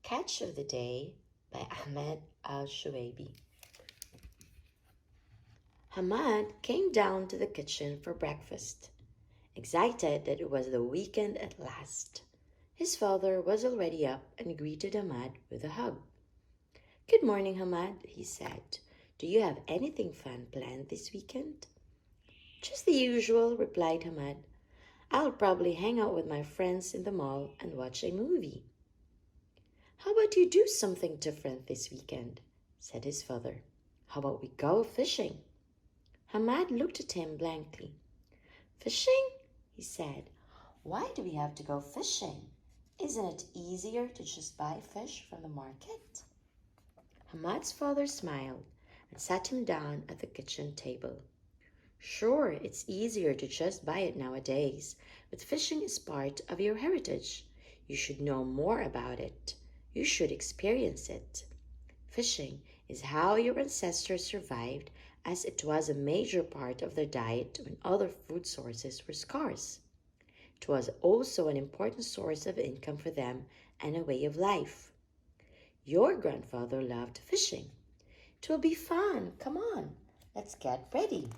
Catch of the Day by Ahmed Shoaibi. Hamad came down to the kitchen for breakfast, excited that it was the weekend at last. His father was already up and greeted Hamad with a hug. "Good morning, Hamad," he said. "Do you have anything fun planned this weekend?" "Just the usual," replied Hamad. "I'll probably hang out with my friends in the mall and watch a movie." "How about you do something different this weekend?" said his father. "How about we go fishing?" Hamad looked at him blankly. "Fishing?" he said. "Why do we have to go fishing? Isn't it easier to just buy fish from the market?" Hamad's father smiled and sat him down at the kitchen table. "Sure, it's easier to just buy it nowadays, but fishing is part of your heritage. You should know more about it. You should experience it. Fishing is how your ancestors survived, as it was a major part of their diet when other food sources were scarce. It was also an important source of income for them and a way of life. Your grandfather loved fishing. It will be fun. Come on, let's get ready."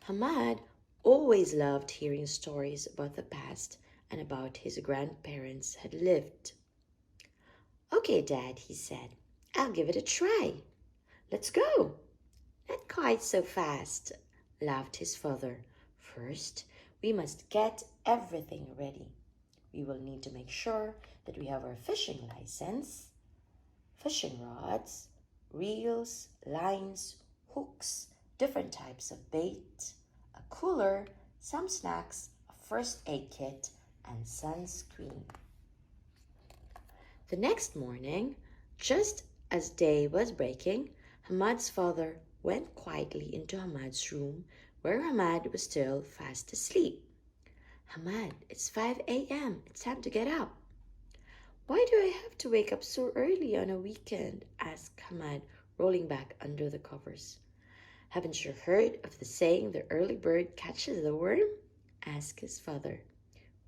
Hamad always loved hearing stories about the past and about his grandparents had lived. "Okay, Dad," he said. "I'll give it a try." "Let's go." "Not quite so fast," laughed his father. "First, we must get everything ready. We will need to make sure that we have our fishing license, fishing rods, reels, lines, hooks, different types of bait, a cooler, some snacks, a first aid kit, and sunscreen." The next morning, just as day was breaking, Hamad's father went quietly into Hamad's room, where Hamad was still fast asleep. "Hamad, it's 5 a.m. It's time to get up." "Why do I have to wake up so early on a weekend?" asked Hamad, rolling back under the covers. "Haven't you heard of the saying, 'the early bird catches the worm'?" asked his father.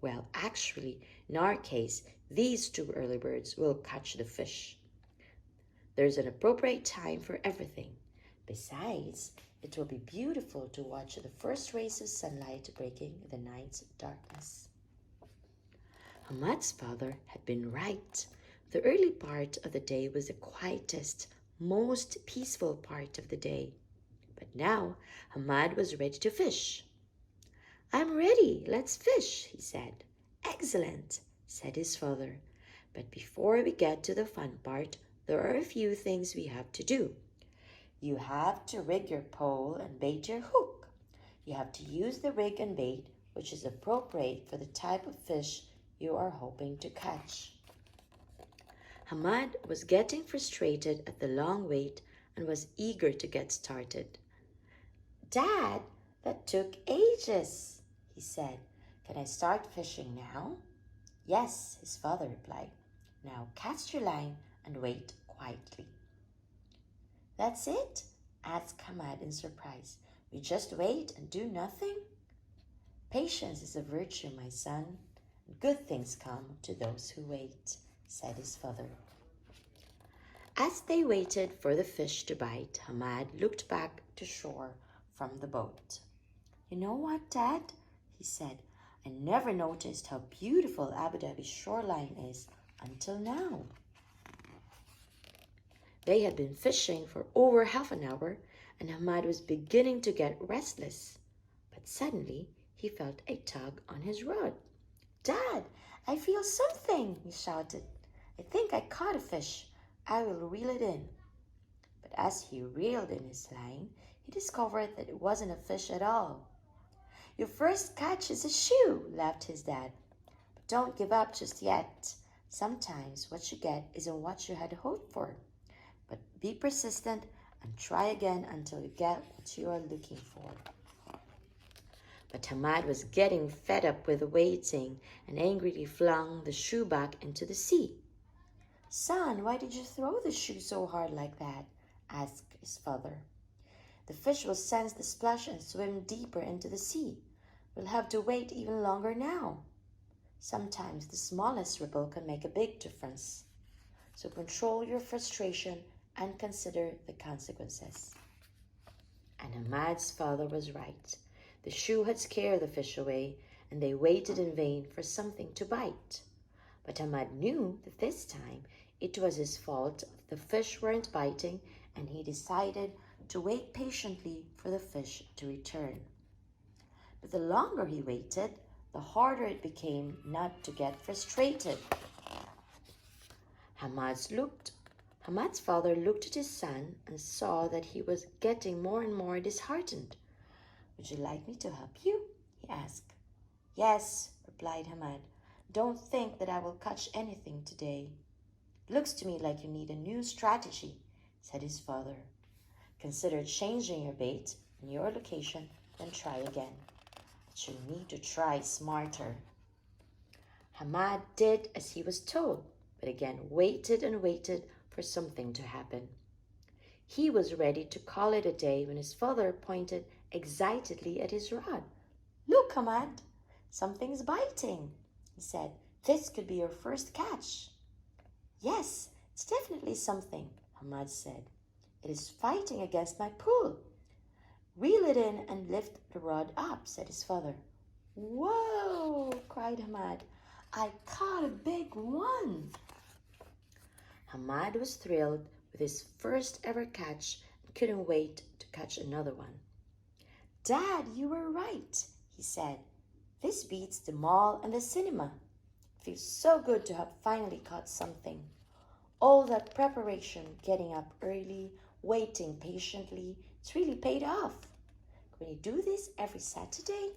"Well, actually, in our case, these two early birds will catch the fish. There's an appropriate time for everything. Besides, it will be beautiful to watch the first rays of sunlight breaking the night's darkness." Hamad's father had been right. The early part of the day was the quietest, most peaceful part of the day. But now Hamad was ready to fish. "I'm ready. Let's fish," he said. "Excellent," said his father. "But before we get to the fun part, there are a few things we have to do. You have to rig your pole and bait your hook. You have to use the rig and bait which is appropriate for the type of fish you are hoping to catch." Hamad was getting frustrated at the long wait and was eager to get started. "Dad, that took ages," he said. "Can I start fishing now?" "Yes," his father replied. "Now cast your line and wait quietly." "That's it?" asked Hamad in surprise. "We just wait and do nothing?" "Patience is a virtue, my son, and good things come to those who wait," said his father. As they waited for the fish to bite, Hamad looked back to shore from the boat. "You know what, Dad?" he said. "I never noticed how beautiful Abu Dhabi's shoreline is until now." They had been fishing for over half an hour, and Hamad was beginning to get restless. But suddenly, he felt a tug on his rod. "Dad, I feel something!" he shouted. "I think I caught a fish. I will reel it in." But as he reeled in his line, he discovered that it wasn't a fish at all. "Your first catch is a shoe," laughed his dad. "But don't give up just yet. Sometimes what you get isn't what you had hoped for. But be persistent and try again until you get what you are looking for." But Hamad was getting fed up with waiting and angrily flung the shoe back into the sea. "Son, why did you throw the shoe so hard like that?" asked his father. "The fish will sense the splash and swim deeper into the sea. We'll have to wait even longer now." Sometimes the smallest ripple can make a big difference. So control your frustration and consider the consequences. And Hamad's father was right. The shoe had scared the fish away, and they waited in vain for something to bite. But Hamad knew that this time it was his fault. The fish weren't biting, and he decided to wait patiently for the fish to return. But the longer he waited, the harder it became not to get frustrated. Hamad's father looked at his son and saw that he was getting more and more disheartened. "Would you like me to help you?" he asked. "Yes," replied Hamad. "Don't think that I will catch anything today." "Looks to me like you need a new strategy," said his father. "Consider changing your bait and your location, then try again. But you need to try smarter." Hamad did as he was told, but again waited and waited for something to happen. He was ready to call it a day when his father pointed excitedly at his rod. "Look, Hamad, something's biting," he said. "This could be your first catch." "Yes, it's definitely something," Hamad said. "It is fighting against my pull." "Reel it in and lift the rod up," said his father. "Whoa!" cried Hamad. "I caught a big one." Hamad was thrilled with his first ever catch and couldn't wait to catch another one. "Dad, you were right," he said. "This beats the mall and the cinema. It feels so good to have finally caught something. All that preparation, getting up early, waiting patiently, it's really paid off. Can we do this every Saturday?"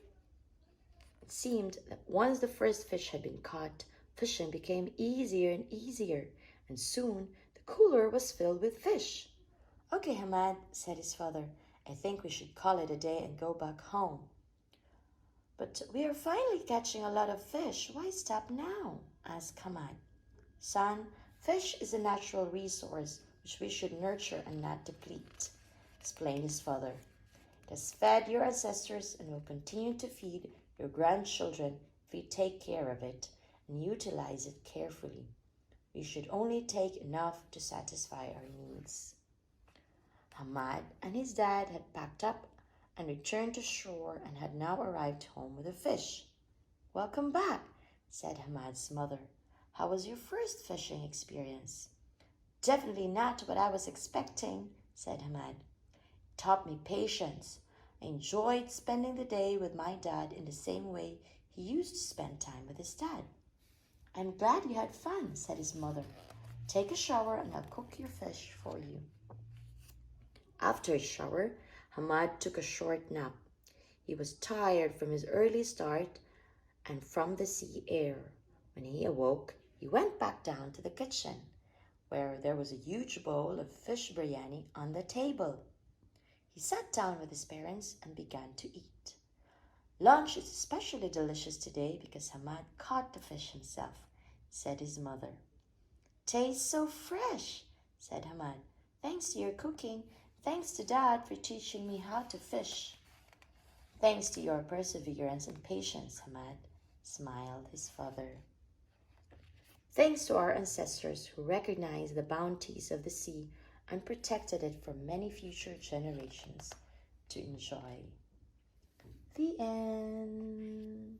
It seemed that once the first fish had been caught, fishing became easier and easier, and soon the cooler was filled with fish. "Okay, Hamad," said his father. "I think we should call it a day and go back home." "But we are finally catching a lot of fish. Why stop now?" asked Hamad. "Son, fish is a natural resource which we should nurture and not deplete," explained his father. "It has fed your ancestors and will continue to feed your grandchildren if we take care of it and utilize it carefully. We should only take enough to satisfy our needs." Hamad and his dad had packed up and returned to shore and had now arrived home with a fish. "Welcome back," said Hamad's mother. "How was your first fishing experience?" "Definitely not what I was expecting," said Hamad. "It taught me patience. I enjoyed spending the day with my dad in the same way he used to spend time with his dad." "I'm glad you had fun," said his mother. "Take a shower and I'll cook your fish for you." After his shower, Hamad took a short nap. He was tired from his early start and from the sea air. When he awoke, he went back down to the kitchen, where there was a huge bowl of fish biryani on the table. He sat down with his parents and began to eat. "Lunch is especially delicious today because Hamad caught the fish himself," said his mother. "Tastes so fresh," said Hamad. "Thanks to your cooking. Thanks to Dad for teaching me how to fish." "Thanks to your perseverance and patience, Hamad," smiled his father. "Thanks to our ancestors who recognized the bounties of the sea and protected it for many future generations to enjoy." The end.